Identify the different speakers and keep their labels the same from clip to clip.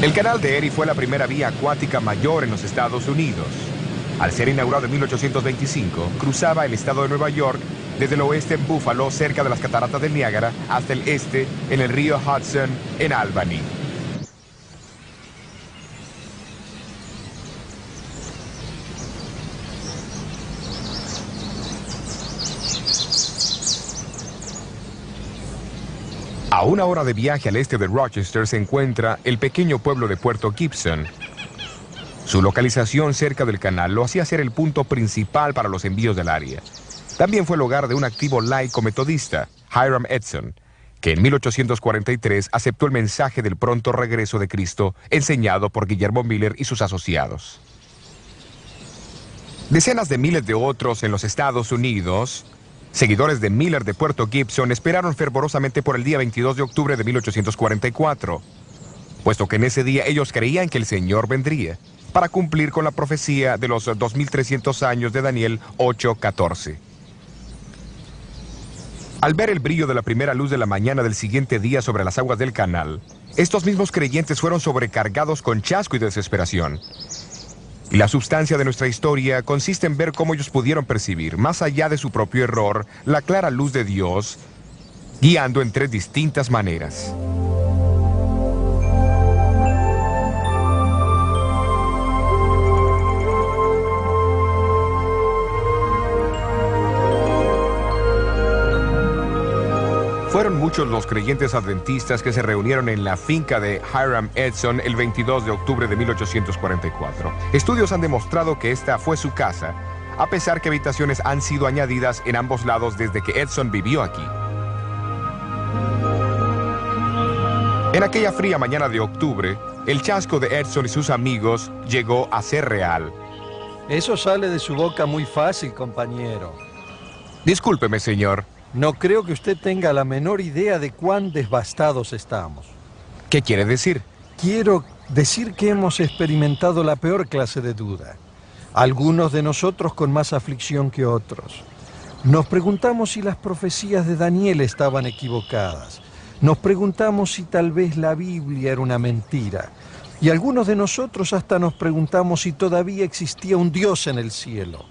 Speaker 1: El canal de Erie fue la primera vía acuática mayor en los Estados Unidos. Al ser inaugurado en 1825, cruzaba el estado de Nueva York desde el oeste en Buffalo, cerca de las cataratas del Niágara, hasta el este en el río Hudson, en Albany. A una hora de viaje al este de Rochester se encuentra el pequeño pueblo de Puerto Gibson. Su localización cerca del canal lo hacía ser el punto principal para los envíos del área. También fue el hogar de un activo laico metodista, Hiram Edson, que en 1843 aceptó el mensaje del pronto regreso de Cristo enseñado por Guillermo Miller y sus asociados. Decenas de miles de otros en los Estados Unidos, seguidores de Miller de Puerto Gibson, esperaron fervorosamente por el día 22 de octubre de 1844, puesto que en ese día ellos creían que el Señor vendría para cumplir con la profecía de los 2300 años de Daniel 8:14. Al ver el brillo de la primera luz de la mañana del siguiente día sobre las aguas del canal, estos mismos creyentes fueron sobrecargados con chasco y desesperación. Y la sustancia de nuestra historia consiste en ver cómo ellos pudieron percibir, más allá de su propio error, la clara luz de Dios, guiando en tres distintas maneras. Fueron muchos los creyentes adventistas que se reunieron en la finca de Hiram Edson el 22 de octubre de 1844. Estudios han demostrado que esta fue su casa, a pesar que habitaciones han sido añadidas en ambos lados desde que Edson vivió aquí. En aquella fría mañana de octubre, el chasco de Edson y sus amigos llegó a ser real.
Speaker 2: Eso sale de su boca muy fácil, compañero.
Speaker 1: Discúlpeme, señor.
Speaker 2: No creo que usted tenga la menor idea de cuán devastados estamos.
Speaker 1: ¿Qué quiere decir?
Speaker 2: Quiero decir que hemos experimentado la peor clase de duda. Algunos de nosotros con más aflicción que otros. Nos preguntamos si las profecías de Daniel estaban equivocadas. Nos preguntamos si tal vez la Biblia era una mentira. Y algunos de nosotros hasta nos preguntamos si todavía existía un Dios en el cielo.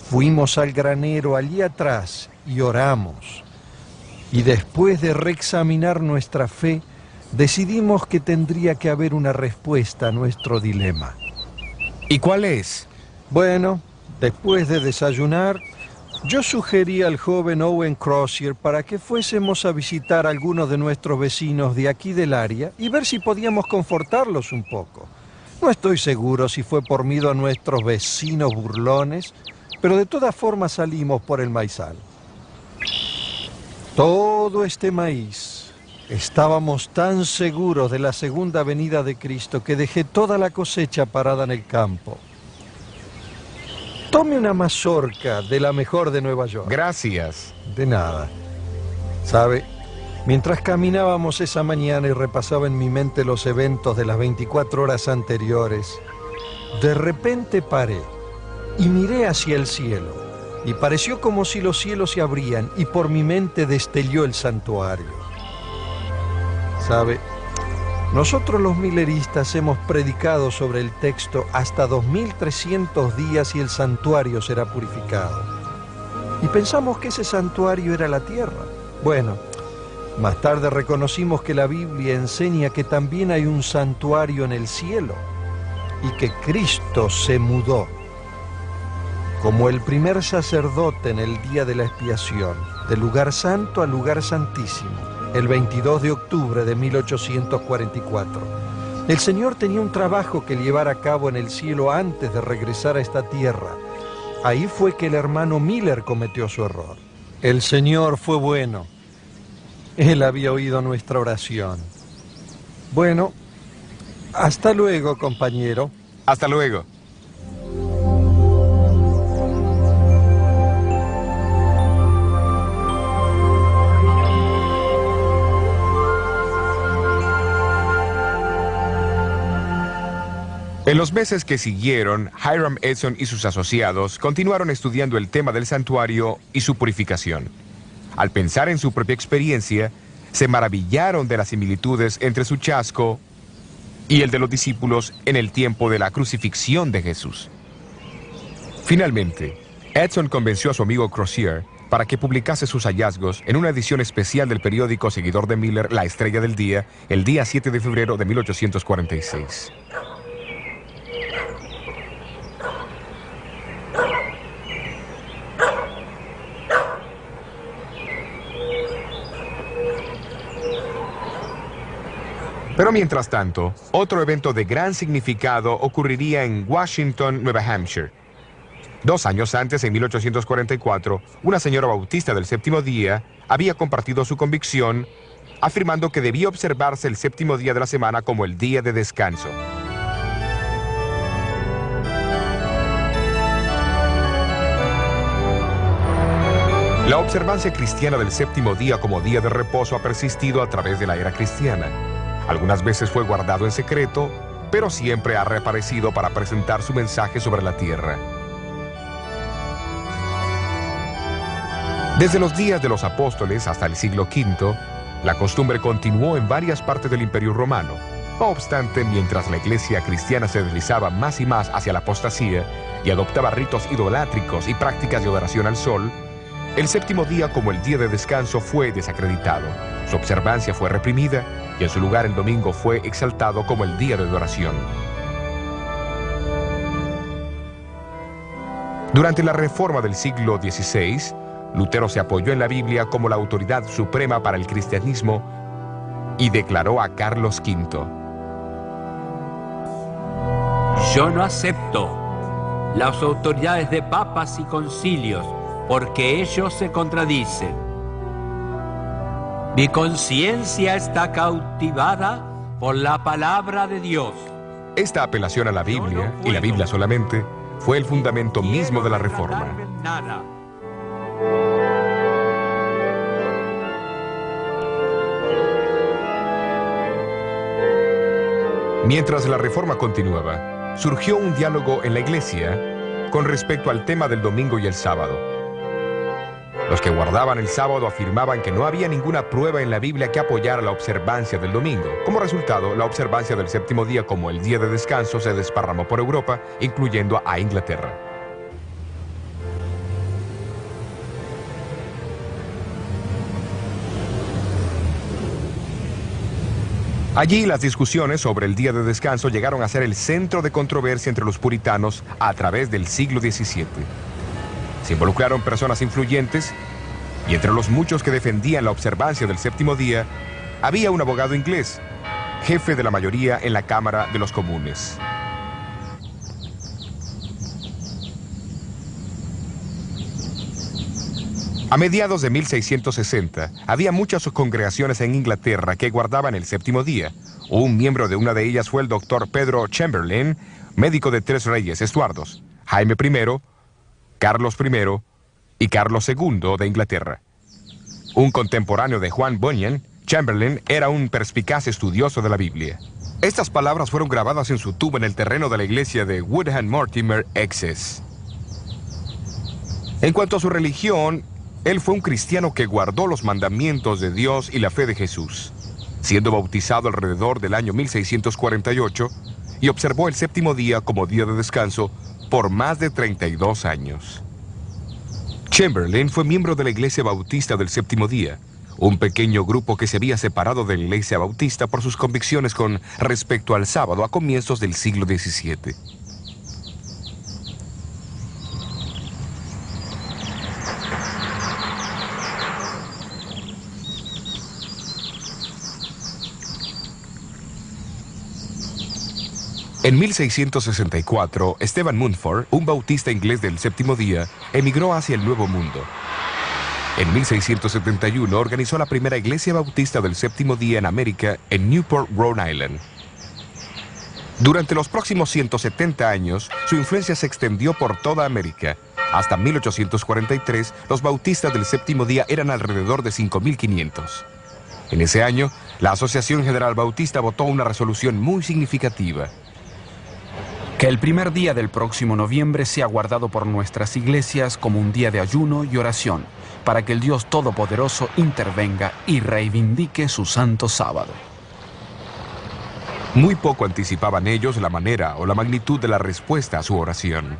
Speaker 2: Fuimos al granero allí atrás y oramos. Y después de reexaminar nuestra fe, decidimos que tendría que haber una respuesta a nuestro dilema.
Speaker 1: ¿Y cuál es?
Speaker 2: Bueno, después de desayunar, yo sugerí al joven Owen Crozier para que fuésemos a visitar a algunos de nuestros vecinos de aquí del área y ver si podíamos confortarlos un poco. No estoy seguro si fue por miedo a nuestros vecinos burlones, pero de todas formas salimos por el maizal. Todo este maíz. Estábamos tan seguros de la segunda venida de Cristo que dejé toda la cosecha parada en el campo. Tome una mazorca de la mejor de Nueva York.
Speaker 1: Gracias.
Speaker 2: De nada. ¿Sabe? Mientras caminábamos esa mañana y repasaba en mi mente los eventos de las 24 horas anteriores, de repente paré y miré hacia el cielo. Y pareció como si los cielos se abrían y por mi mente destelló el santuario. ¿Sabe? Nosotros los milleristas hemos predicado sobre el texto hasta 2300 días y el santuario será purificado. Y pensamos que ese santuario era la tierra. Bueno, más tarde reconocimos que la Biblia enseña que también hay un santuario en el cielo y que Cristo se mudó como el primer sacerdote en el día de la expiación, del lugar santo al lugar santísimo, el 22 de octubre de 1844. El Señor tenía un trabajo que llevar a cabo en el cielo antes de regresar a esta tierra. Ahí fue que el hermano Miller cometió su error. El Señor fue bueno. Él había oído nuestra oración. Bueno, hasta luego, compañero.
Speaker 1: Hasta luego. En los meses que siguieron, Hiram Edson y sus asociados continuaron estudiando el tema del santuario y su purificación. Al pensar en su propia experiencia, se maravillaron de las similitudes entre su chasco y el de los discípulos en el tiempo de la crucifixión de Jesús. Finalmente, Edson convenció a su amigo Crozier para que publicase sus hallazgos en una edición especial del periódico seguidor de Miller, La Estrella del Día, el día 7 de febrero de 1846. Pero mientras tanto, otro evento de gran significado ocurriría en Washington, Nueva Hampshire. 2 años antes, en 1844, una señora bautista del séptimo día había compartido su convicción, afirmando que debía observarse el séptimo día de la semana como el día de descanso. La observancia cristiana del séptimo día como día de reposo ha persistido a través de la era cristiana. Algunas veces fue guardado en secreto, pero siempre ha reaparecido para presentar su mensaje sobre la tierra. Desde los días de los apóstoles hasta el siglo V, la costumbre continuó en varias partes del Imperio Romano. No obstante, mientras la iglesia cristiana se deslizaba más y más hacia la apostasía y adoptaba ritos idolátricos y prácticas de adoración al sol, el séptimo día como el día de descanso fue desacreditado. Su observancia fue reprimida y en su lugar el domingo fue exaltado como el día de adoración. Durante la Reforma del siglo XVI, Lutero se apoyó en la Biblia como la autoridad suprema para el cristianismo y declaró a Carlos V:
Speaker 3: Yo no acepto las autoridades de papas y concilios, porque ellos se contradicen. Mi conciencia está cautivada por la palabra de Dios.
Speaker 1: Esta apelación a la Biblia, y la Biblia solamente, fue el fundamento mismo de la Reforma. Mientras la Reforma continuaba, surgió un diálogo en la Iglesia con respecto al tema del domingo y el sábado. Los que guardaban el sábado afirmaban que no había ninguna prueba en la Biblia que apoyara la observancia del domingo. Como resultado, la observancia del séptimo día como el día de descanso se desparramó por Europa, incluyendo a Inglaterra. Allí las discusiones sobre el día de descanso llegaron a ser el centro de controversia entre los puritanos a través del siglo XVII. Se involucraron personas influyentes y entre los muchos que defendían la observancia del séptimo día había un abogado inglés, jefe de la mayoría en la Cámara de los Comunes. A mediados de 1660, había muchas congregaciones en Inglaterra que guardaban el séptimo día. Un miembro de una de ellas fue el doctor Pedro Chamberlain, médico de 3 reyes Estuardos, Jaime I, Carlos I y Carlos II de Inglaterra. Un contemporáneo de Juan Bunyan, Chamberlain era un perspicaz estudioso de la Biblia. Estas palabras fueron grabadas en su tumba en el terreno de la iglesia de Woodham Mortimer, Essex. En cuanto a su religión, él fue un cristiano que guardó los mandamientos de Dios y la fe de Jesús, siendo bautizado alrededor del año 1648 y observó el séptimo día como día de descanso por más de 32 años. Chamberlain fue miembro de la Iglesia Bautista del Séptimo Día, un pequeño grupo que se había separado de la Iglesia Bautista por sus convicciones con respecto al sábado a comienzos del siglo XVII. En 1664, Stephen Mumford, un bautista inglés del séptimo día, emigró hacia el Nuevo Mundo. En 1671 organizó la primera iglesia bautista del séptimo día en América, en Newport, Rhode Island. Durante los próximos 170 años, su influencia se extendió por toda América. Hasta 1843, los bautistas del séptimo día eran alrededor de 5,500. En ese año, la Asociación General Bautista votó una resolución muy significativa.
Speaker 4: Que el primer día del próximo noviembre sea guardado por nuestras iglesias como un día de ayuno y oración, para que el Dios Todopoderoso intervenga y reivindique su santo sábado.
Speaker 1: Muy poco anticipaban ellos la manera o la magnitud de la respuesta a su oración.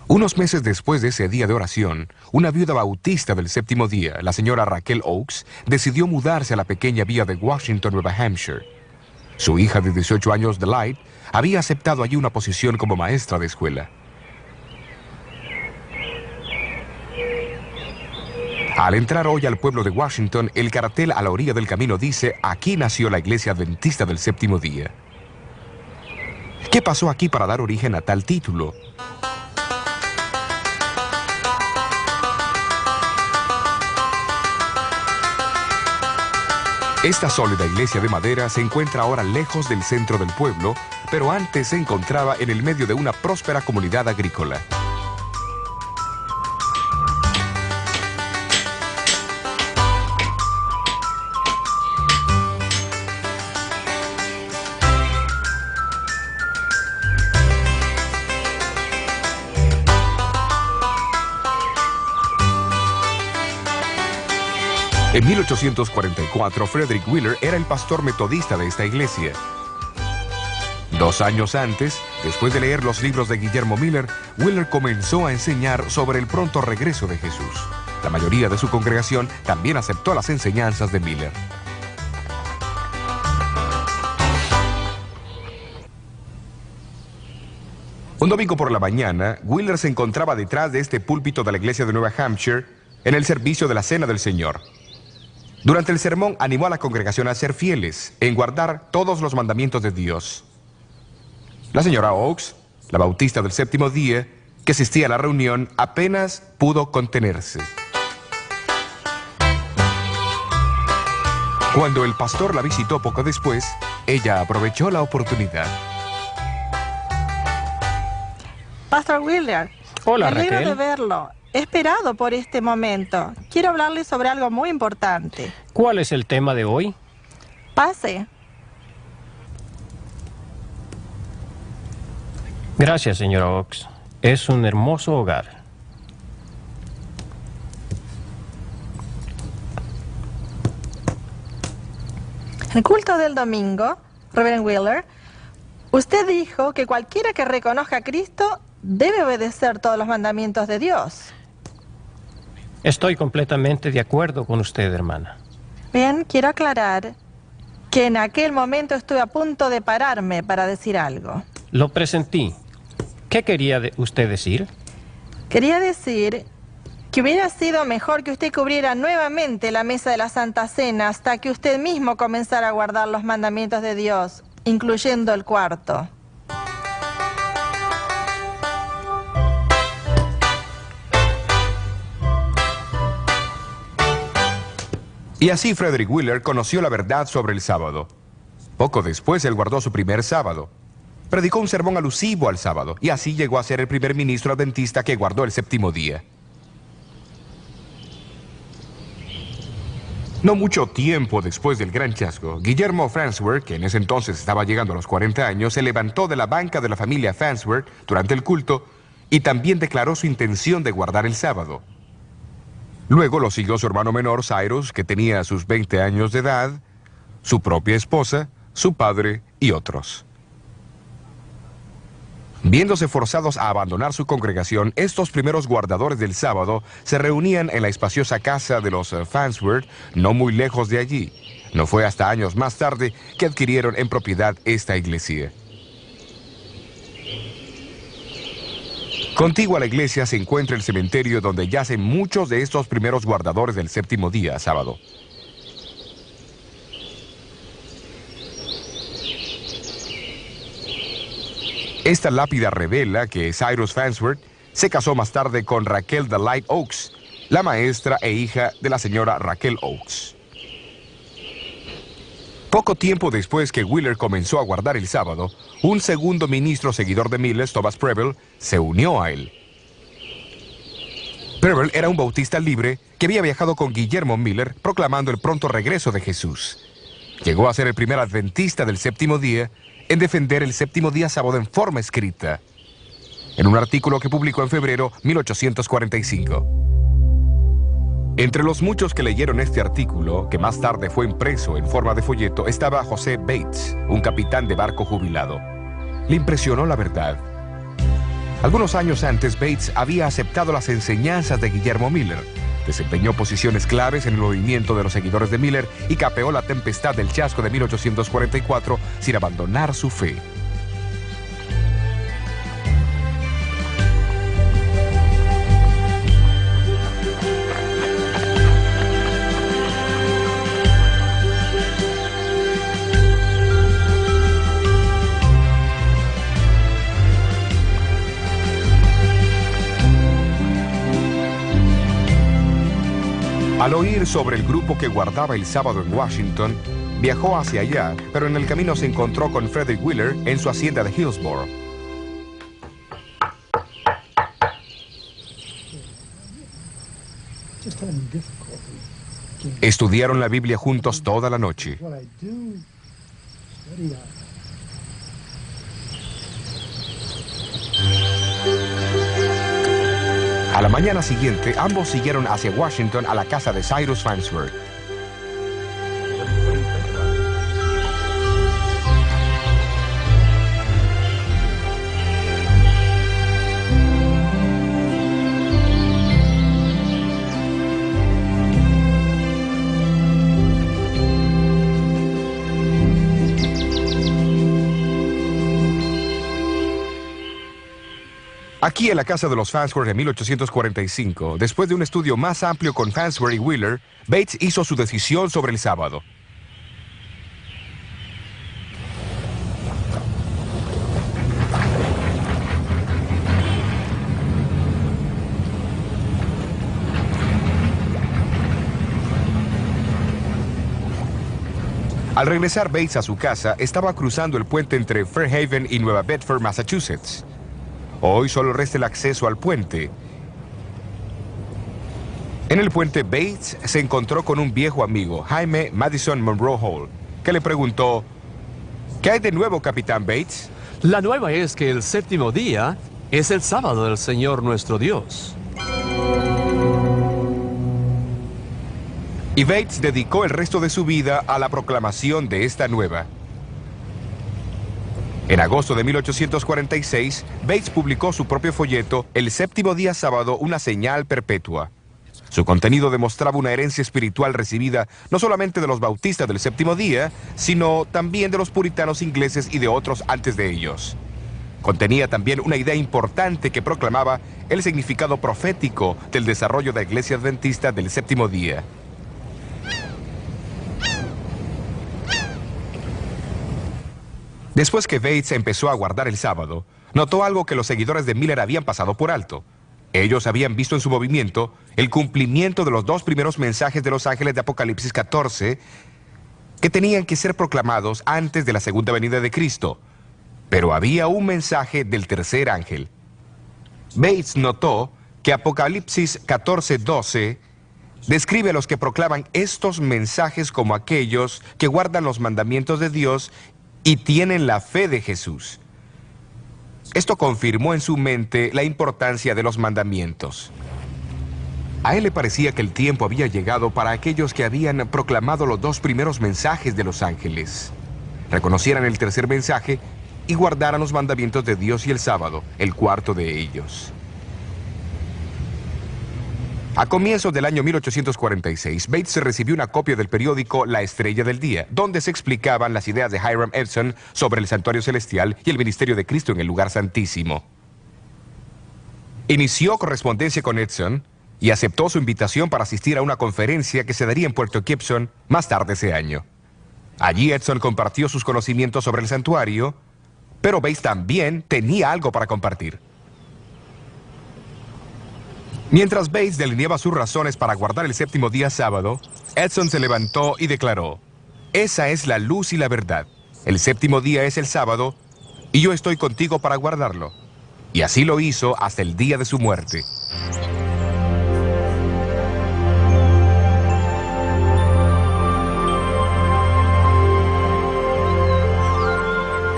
Speaker 1: Unos meses después de ese día de oración, una viuda bautista del séptimo día, la señora Raquel Oakes, decidió mudarse a la pequeña villa de Washington, Nueva Hampshire. Su hija de 18 años, Delight, había aceptado allí una posición como maestra de escuela. Al entrar hoy al pueblo de Washington, el cartel a la orilla del camino dice: aquí nació la iglesia adventista del séptimo día. ¿Qué pasó aquí para dar origen a tal título? Esta sólida iglesia de madera se encuentra ahora lejos del centro del pueblo, pero antes se encontraba en el medio de una próspera comunidad agrícola. En 1844, Frederick Wheeler era el pastor metodista de esta iglesia. 2 años antes, después de leer los libros de Guillermo Miller, Wheeler comenzó a enseñar sobre el pronto regreso de Jesús. La mayoría de su congregación también aceptó las enseñanzas de Miller. Un domingo por la mañana, Wheeler se encontraba detrás de este púlpito de la iglesia de Nueva Hampshire en el servicio de la Cena del Señor. Durante el sermón animó a la congregación a ser fieles en guardar todos los mandamientos de Dios. La señora Oakes, la bautista del séptimo día, que asistía a la reunión, apenas pudo contenerse. Cuando el pastor la visitó poco después, ella aprovechó la oportunidad.
Speaker 5: Pastor Wheeler.
Speaker 6: Hola,
Speaker 5: me alegro
Speaker 6: Raquel.
Speaker 5: de verlo. He esperado por este momento. Quiero hablarle sobre algo muy importante.
Speaker 6: ¿Cuál es el tema de hoy?
Speaker 5: Pase.
Speaker 6: Gracias, señora Oakes. Es un hermoso hogar.
Speaker 5: El culto del domingo, Reverend Wheeler, usted dijo que cualquiera que reconozca a Cristo debe obedecer todos los mandamientos de Dios.
Speaker 6: Estoy completamente de acuerdo con usted, hermana.
Speaker 5: Bien, quiero aclarar que en aquel momento estuve a punto de pararme para decir algo.
Speaker 6: Lo presentí. ¿Qué quería usted decir?
Speaker 5: Quería decir que hubiera sido mejor que usted cubriera nuevamente la mesa de la Santa Cena hasta que usted mismo comenzara a guardar los mandamientos de Dios, incluyendo el cuarto.
Speaker 1: Y así Frederick Wheeler conoció la verdad sobre el sábado. Poco después, él guardó su primer sábado. Predicó un sermón alusivo al sábado, y así llegó a ser el primer ministro adventista que guardó el séptimo día. No mucho tiempo después del gran chasco, Guillermo Farnsworth, que en ese entonces estaba llegando a los 40 años, se levantó de la banca de la familia Farnsworth durante el culto y también declaró su intención de guardar el sábado. Luego lo siguió su hermano menor, Cyrus, que tenía sus 20 años de edad, su propia esposa, su padre y otros. Viéndose forzados a abandonar su congregación, estos primeros guardadores del sábado se reunían en la espaciosa casa de los Farnsworth, no muy lejos de allí. No fue hasta años más tarde que adquirieron en propiedad esta iglesia. Contiguo a la iglesia se encuentra el cementerio donde yacen muchos de estos primeros guardadores del séptimo día, sábado. Esta lápida revela que Cyrus Farnsworth se casó más tarde con Raquel Delight Oakes, la maestra e hija de la señora Raquel Oakes. Poco tiempo después que Wheeler comenzó a guardar el sábado, un segundo ministro seguidor de Miller, Thomas Preble, se unió a él. Preble era un bautista libre que había viajado con Guillermo Miller proclamando el pronto regreso de Jesús. Llegó a ser el primer adventista del séptimo día en defender el séptimo día sábado en forma escrita, en un artículo que publicó en febrero de 1845. Entre los muchos que leyeron este artículo, que más tarde fue impreso en forma de folleto, estaba José Bates, un capitán de barco jubilado. Le impresionó la verdad. Algunos años antes, Bates había aceptado las enseñanzas de Guillermo Miller, desempeñó posiciones claves en el movimiento de los seguidores de Miller y capeó la tempestad del chasco de 1844 sin abandonar su fe. Al oír sobre el grupo que guardaba el sábado en Washington, viajó hacia allá, pero en el camino se encontró con Frederick Wheeler en su hacienda de Hillsboro. Estudiaron la Biblia juntos toda la noche. A la mañana siguiente, ambos siguieron hacia Washington a la casa de Cyrus Farnsworth. Aquí en la casa de los Farnsworth en 1845, después de un estudio más amplio con Farnsworth y Wheeler, Bates hizo su decisión sobre el sábado. Al regresar Bates a su casa, estaba cruzando el puente entre Fairhaven y Nueva Bedford, Massachusetts. Hoy solo resta el acceso al puente. En el puente, Bates se encontró con un viejo amigo, Jaime Madison Monroe Hall, que le preguntó: ¿qué hay de nuevo, Capitán Bates?
Speaker 7: La nueva es que el séptimo día es el sábado del Señor nuestro Dios.
Speaker 1: Y Bates dedicó el resto de su vida a la proclamación de esta nueva. En agosto de 1846, Bates publicó su propio folleto, El séptimo día sábado, una señal perpetua. Su contenido demostraba una herencia espiritual recibida no solamente de los bautistas del séptimo día, sino también de los puritanos ingleses y de otros antes de ellos. Contenía también una idea importante que proclamaba el significado profético del desarrollo de la Iglesia Adventista del séptimo día. Después que Bates empezó a guardar el sábado, notó algo que los seguidores de Miller habían pasado por alto. Ellos habían visto en su movimiento el cumplimiento de los dos primeros mensajes de los ángeles de Apocalipsis 14 que tenían que ser proclamados antes de la segunda venida de Cristo. Pero había un mensaje del tercer ángel. Bates notó que Apocalipsis 14:12 describe a los que proclaman estos mensajes como aquellos que guardan los mandamientos de Dios y tienen la fe de Jesús. Esto confirmó en su mente la importancia de los mandamientos. A él le parecía que el tiempo había llegado para aquellos que habían proclamado los dos primeros mensajes de los ángeles. Reconocieran el tercer mensaje y guardaran los mandamientos de Dios y el sábado, el cuarto de ellos. A comienzos del año 1846, Bates recibió una copia del periódico La Estrella del Día, donde se explicaban las ideas de Hiram Edson sobre el santuario celestial y el ministerio de Cristo en el lugar santísimo. Inició correspondencia con Edson y aceptó su invitación para asistir a una conferencia que se daría en Puerto Gibson más tarde ese año. Allí Edson compartió sus conocimientos sobre el santuario, pero Bates también tenía algo para compartir. Mientras Bates delineaba sus razones para guardar el séptimo día sábado, Edson se levantó y declaró: esa es la luz y la verdad. El séptimo día es el sábado, y yo estoy contigo para guardarlo. Y así lo hizo hasta el día de su muerte.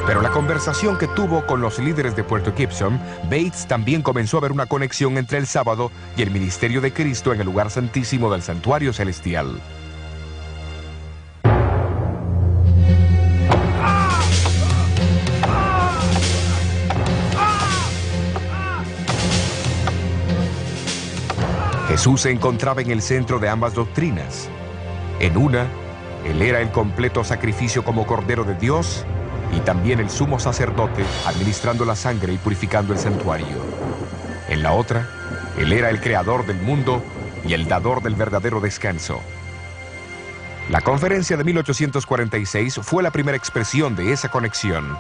Speaker 1: Pero la conversación que tuvo con los líderes de Puerto Gibson, Bates también comenzó a ver una conexión entre el sábado y el ministerio de Cristo en el lugar santísimo del santuario celestial. Jesús se encontraba en el centro de ambas doctrinas. En una, Él era el completo sacrificio como Cordero de Dios y también el sumo sacerdote administrando la sangre y purificando el santuario. En la otra, Él era el creador del mundo y el dador del verdadero descanso. La conferencia de 1846 fue la primera expresión de esa conexión.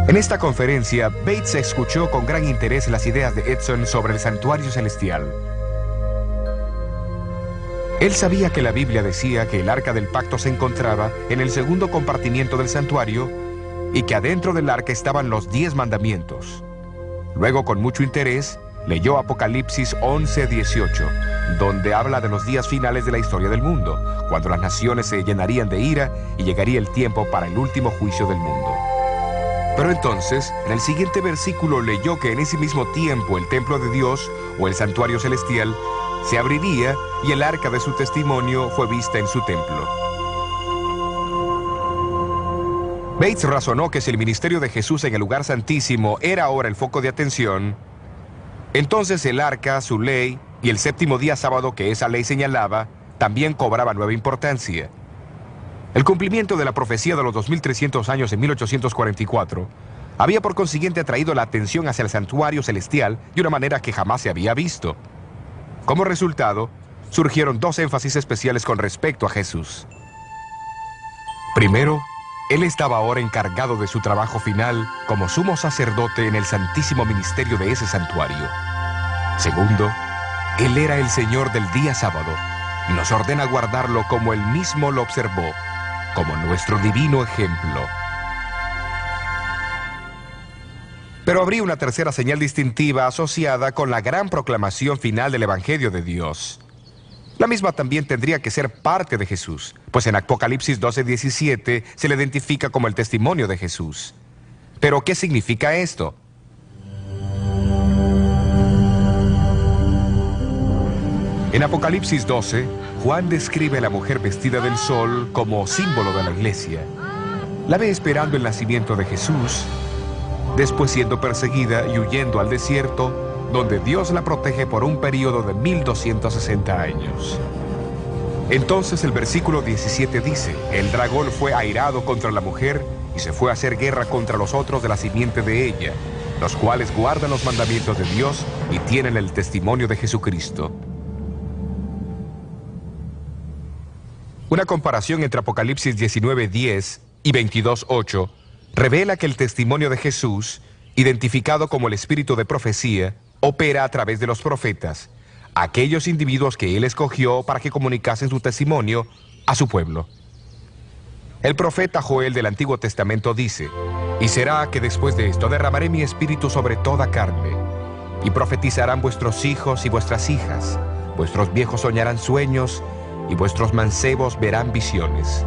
Speaker 1: En esta conferencia, Bates escuchó con gran interés las ideas de Edson sobre el santuario celestial. Él sabía que la Biblia decía que el arca del pacto se encontraba en el segundo compartimiento del santuario y que adentro del arca estaban los 10 mandamientos. Luego, con mucho interés, leyó Apocalipsis 11:18, donde habla de los días finales de la historia del mundo, cuando las naciones se llenarían de ira y llegaría el tiempo para el último juicio del mundo. Pero entonces, en el siguiente versículo leyó que en ese mismo tiempo el templo de Dios, o el santuario celestial, se abriría y el arca de su testimonio fue vista en su templo. Bates razonó que si el ministerio de Jesús en el lugar santísimo era ahora el foco de atención, entonces el arca, su ley y el séptimo día sábado que esa ley señalaba, también cobraba nueva importancia. El cumplimiento de la profecía de los 2300 años en 1844 había por consiguiente atraído la atención hacia el santuario celestial de una manera que jamás se había visto. Como resultado, surgieron 2 énfasis especiales con respecto a Jesús. Primero, Él estaba ahora encargado de su trabajo final como sumo sacerdote en el santísimo ministerio de ese santuario. Segundo, Él era el Señor del día sábado y nos ordena guardarlo como Él mismo lo observó, como nuestro divino ejemplo. Pero habría una tercera señal distintiva asociada con la gran proclamación final del Evangelio de Dios. La misma también tendría que ser parte de Jesús, pues en Apocalipsis 12:17 se le identifica como el testimonio de Jesús. ¿Pero qué significa esto? En Apocalipsis 12, Juan describe a la mujer vestida del sol como símbolo de la iglesia. La ve esperando el nacimiento de Jesús, después siendo perseguida y huyendo al desierto, donde Dios la protege por un periodo de 1260 años. Entonces el versículo 17 dice, el dragón fue airado contra la mujer y se fue a hacer guerra contra los otros de la simiente de ella, los cuales guardan los mandamientos de Dios y tienen el testimonio de Jesucristo. Una comparación entre Apocalipsis 19:10 y 22:8 revela que el testimonio de Jesús, identificado como el espíritu de profecía, opera a través de los profetas, aquellos individuos que Él escogió para que comunicasen su testimonio a su pueblo. El profeta Joel del Antiguo Testamento dice, y será que después de esto derramaré mi espíritu sobre toda carne, y profetizarán vuestros hijos y vuestras hijas, vuestros viejos soñarán sueños, y vuestros mancebos verán visiones.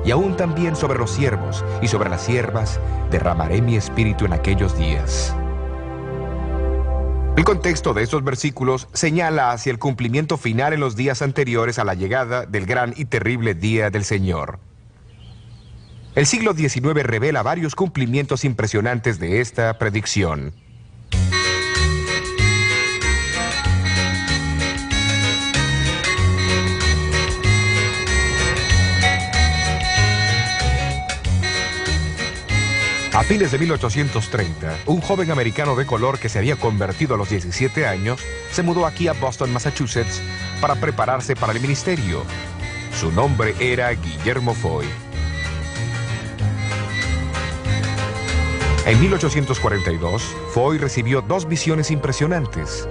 Speaker 1: Y aún también sobre los siervos y sobre las siervas derramaré mi espíritu en aquellos días. El contexto de estos versículos señala hacia el cumplimiento final en los días anteriores a la llegada del gran y terrible día del Señor. El siglo XIX revela varios cumplimientos impresionantes de esta predicción. A fines de 1830, un joven americano de color que se había convertido a los 17 años se mudó aquí a Boston, Massachusetts, para prepararse para el ministerio. Su nombre era Guillermo Foy. En 1842, Foy recibió 2 visiones impresionantes.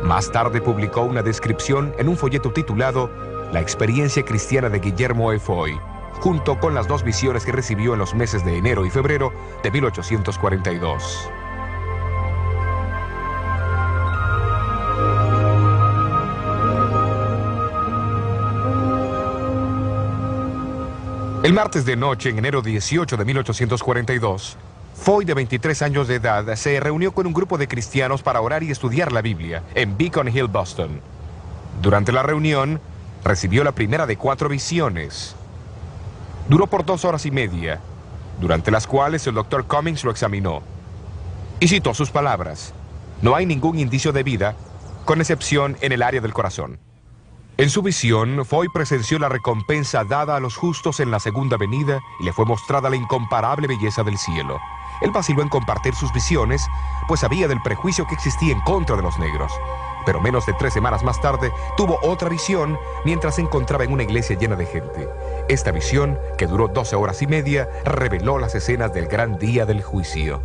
Speaker 1: Más tarde publicó una descripción en un folleto titulado La experiencia cristiana de Guillermo E. Foy, junto con las 2 visiones que recibió en los meses de enero y febrero de 1842. El martes de noche, en enero 18 de 1842, Foy, de 23 años de edad, se reunió con un grupo de cristianos para orar y estudiar la Biblia en Beacon Hill, Boston. Durante la reunión, recibió la primera de 4 visiones. Duró por 2 horas y media, durante las cuales el Dr. Cummings lo examinó. Y citó sus palabras: no hay ningún indicio de vida, con excepción en el área del corazón. En su visión, Foy presenció la recompensa dada a los justos en la segunda venida y le fue mostrada la incomparable belleza del cielo. Él vaciló en compartir sus visiones, pues sabía del prejuicio que existía en contra de los negros. Pero menos de 3 semanas más tarde, tuvo otra visión mientras se encontraba en una iglesia llena de gente. Esta visión, que duró 12 horas y media, reveló las escenas del gran día del juicio.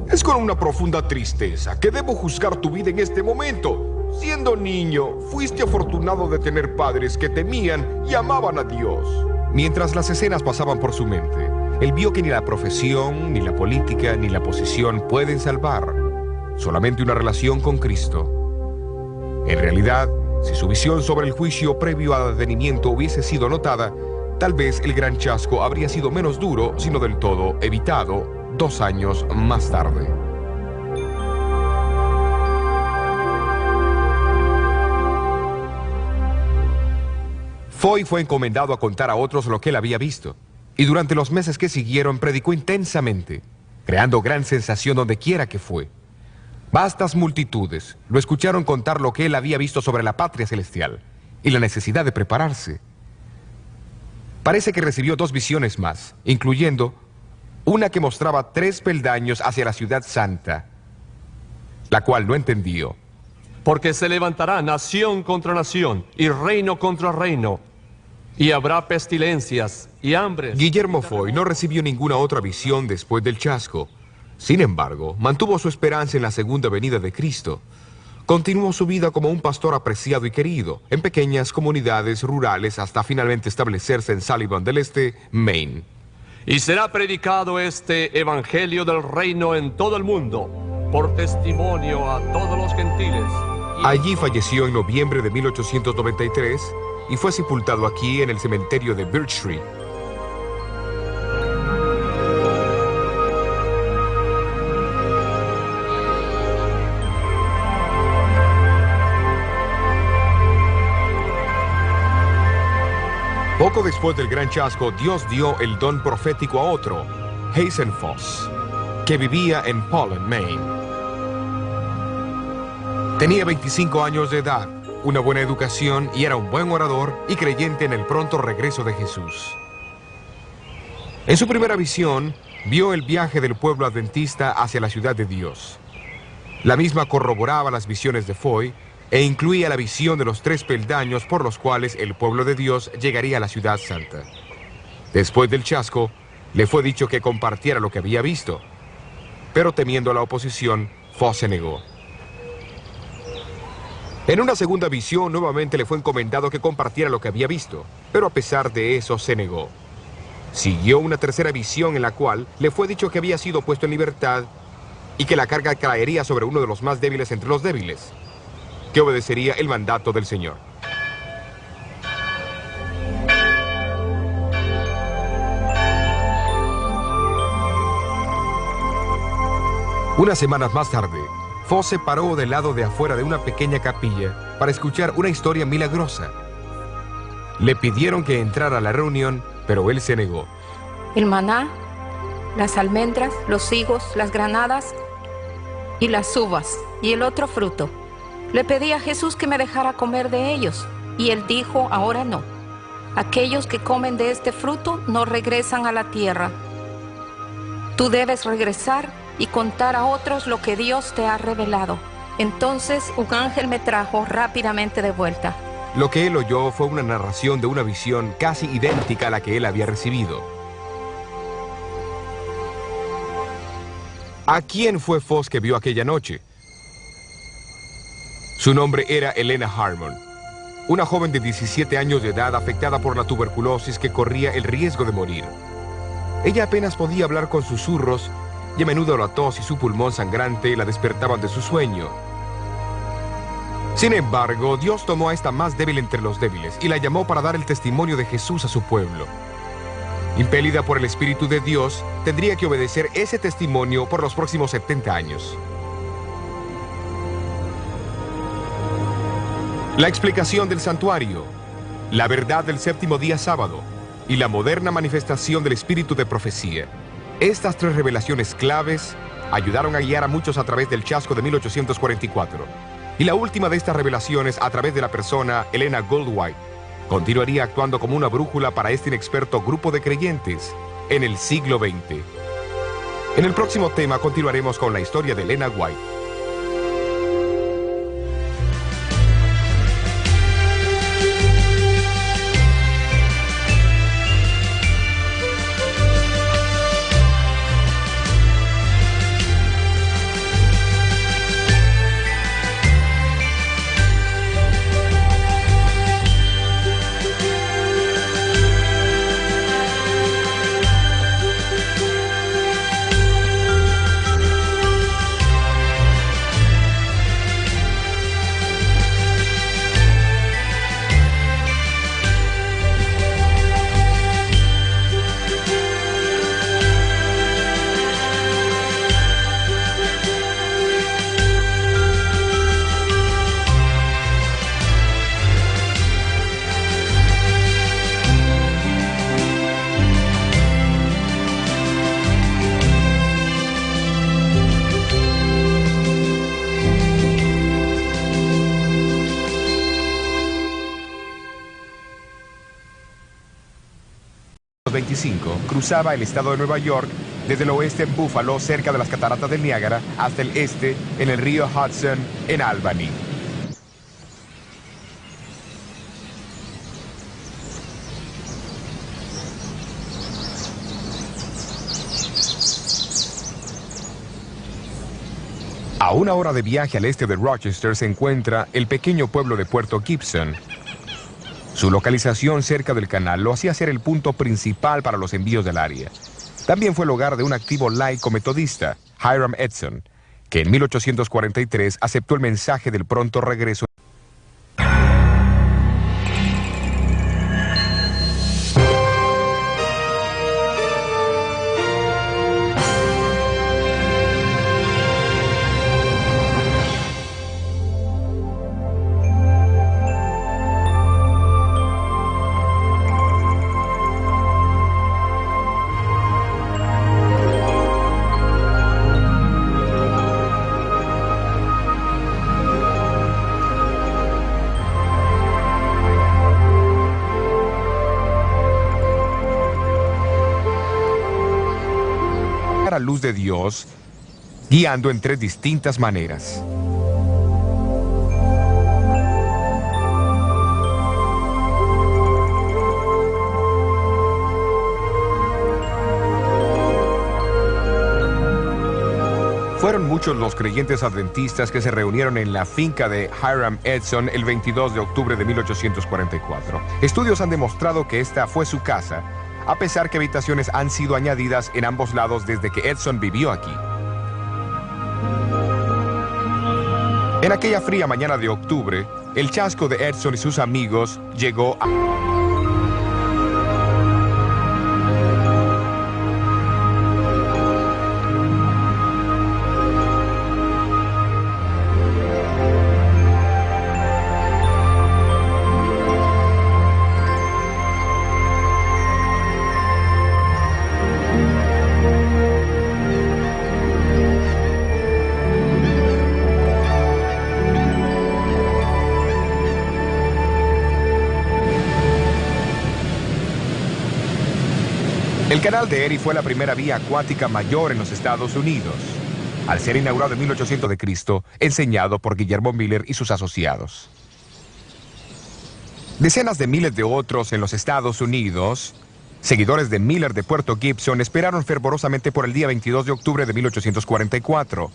Speaker 8: Es con una profunda tristeza que debo juzgar tu vida en este momento. Siendo niño, fuiste afortunado de tener padres que temían y amaban a Dios.
Speaker 1: Mientras las escenas pasaban por su mente, él vio que ni la profesión, ni la política, ni la posición pueden salvar. Solamente una relación con Cristo. En realidad, si su visión sobre el juicio previo al advenimiento hubiese sido notada, tal vez el gran chasco habría sido menos duro, sino del todo evitado, 2 años más tarde. Foy fue encomendado a contar a otros lo que él había visto, y durante los meses que siguieron predicó intensamente, creando gran sensación donde quiera que fue. Vastas multitudes lo escucharon contar lo que él había visto sobre la patria celestial y la necesidad de prepararse. Parece que recibió 2 visiones más, incluyendo una que mostraba 3 peldaños hacia la ciudad santa, la cual no entendió.
Speaker 7: Porque se levantará nación contra nación y reino contra reino, y habrá pestilencias y hambres.
Speaker 1: Guillermo Foy no recibió ninguna otra visión después del chasco. Sin embargo, mantuvo su esperanza en la segunda venida de Cristo. Continuó su vida como un pastor apreciado y querido, en pequeñas comunidades rurales hasta finalmente establecerse en Sullivan del Este, Maine.
Speaker 7: Y será predicado este evangelio del reino en todo el mundo, por testimonio a todos los gentiles.
Speaker 1: Allí falleció en noviembre de 1893 y fue sepultado aquí en el cementerio de Birch Tree. Poco después del gran chasco, Dios dio el don profético a otro, Hazen Foss, que vivía en Pollen, Maine. Tenía 25 años de edad, una buena educación y era un buen orador y creyente en el pronto regreso de Jesús. En su primera visión, vio el viaje del pueblo adventista hacia la ciudad de Dios. La misma corroboraba las visiones de Foy e incluía la visión de los 3 peldaños por los cuales el pueblo de Dios llegaría a la ciudad santa. Después del chasco, le fue dicho que compartiera lo que había visto, pero temiendo la oposición, Foss se negó. En una segunda visión, nuevamente le fue encomendado que compartiera lo que había visto, pero a pesar de eso se negó. Siguió una tercera visión en la cual le fue dicho que había sido puesto en libertad y que la carga caería sobre uno de los más débiles entre los débiles, que obedecería el mandato del Señor. Unas semanas más tarde, Foss se paró del lado de afuera de una pequeña capilla para escuchar una historia milagrosa. Le pidieron que entrara a la reunión, pero él se negó.
Speaker 9: El maná, las almendras, los higos, las granadas y las uvas y el otro fruto. Le pedí a Jesús que me dejara comer de ellos, y él dijo, ahora no. Aquellos que comen de este fruto no regresan a la tierra. Tú debes regresar y contar a otros lo que Dios te ha revelado. Entonces un ángel me trajo rápidamente de vuelta.
Speaker 1: Lo que él oyó fue una narración de una visión casi idéntica a la que él había recibido. ¿A quién fue Foss que vio aquella noche? Su nombre era Elena Harmon, una joven de 17 años de edad afectada por la tuberculosis que corría el riesgo de morir. Ella apenas podía hablar con susurros y a menudo la tos y su pulmón sangrante la despertaban de su sueño. Sin embargo, Dios tomó a esta más débil entre los débiles y la llamó para dar el testimonio de Jesús a su pueblo. Impelida por el Espíritu de Dios, tendría que obedecer ese testimonio por los próximos 70 años. La explicación del santuario, la verdad del séptimo día sábado y la moderna manifestación del espíritu de profecía. Estas tres revelaciones claves ayudaron a guiar a muchos a través del chasco de 1844. Y la última de estas revelaciones, a través de la persona Elena Goldwhite, continuaría actuando como una brújula para este inexperto grupo de creyentes en el siglo XX. En el próximo tema continuaremos con la historia de Elena White. Cruzaba el estado de Nueva York desde el oeste en Buffalo, cerca de las cataratas del Niágara, hasta el este en el río Hudson en Albany. A una hora de viaje al este de Rochester se encuentra el pequeño pueblo de Puerto Gibson. Su localización cerca del canal lo hacía ser el punto principal para los envíos del área. También fue el hogar de un activo laico metodista, Hiram Edson, que en 1843 aceptó el mensaje del pronto regreso. La luz de Dios, guiando en tres distintas maneras. Fueron muchos los creyentes adventistas que se reunieron en la finca de Hiram Edson el 22 de octubre de 1844. Estudios han demostrado que esta fue su casa, a pesar que habitaciones han sido añadidas en ambos lados desde que Edson vivió aquí. En aquella fría mañana de octubre, el chasco de Edson y sus amigos llegó a... El canal de Erie fue la primera vía acuática mayor en los Estados Unidos, al ser inaugurado en 1800 de Cristo, enseñado por Guillermo Miller y sus asociados. Decenas de miles de otros en los Estados Unidos, seguidores de Miller de Puerto Gibson, esperaron fervorosamente por el día 22 de octubre de 1844,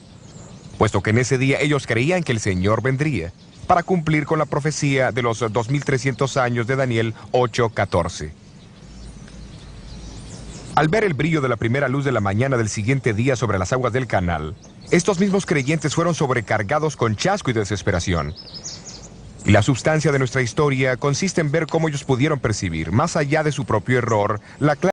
Speaker 1: puesto que en ese día ellos creían que el Señor vendría, para cumplir con la profecía de los 2300 años de Daniel 8:14. Al ver el brillo de la primera luz de la mañana del siguiente día sobre las aguas del canal, estos mismos creyentes fueron sobrecargados con chasco y desesperación. Y la sustancia de nuestra historia consiste en ver cómo ellos pudieron percibir, más allá de su propio error, la clave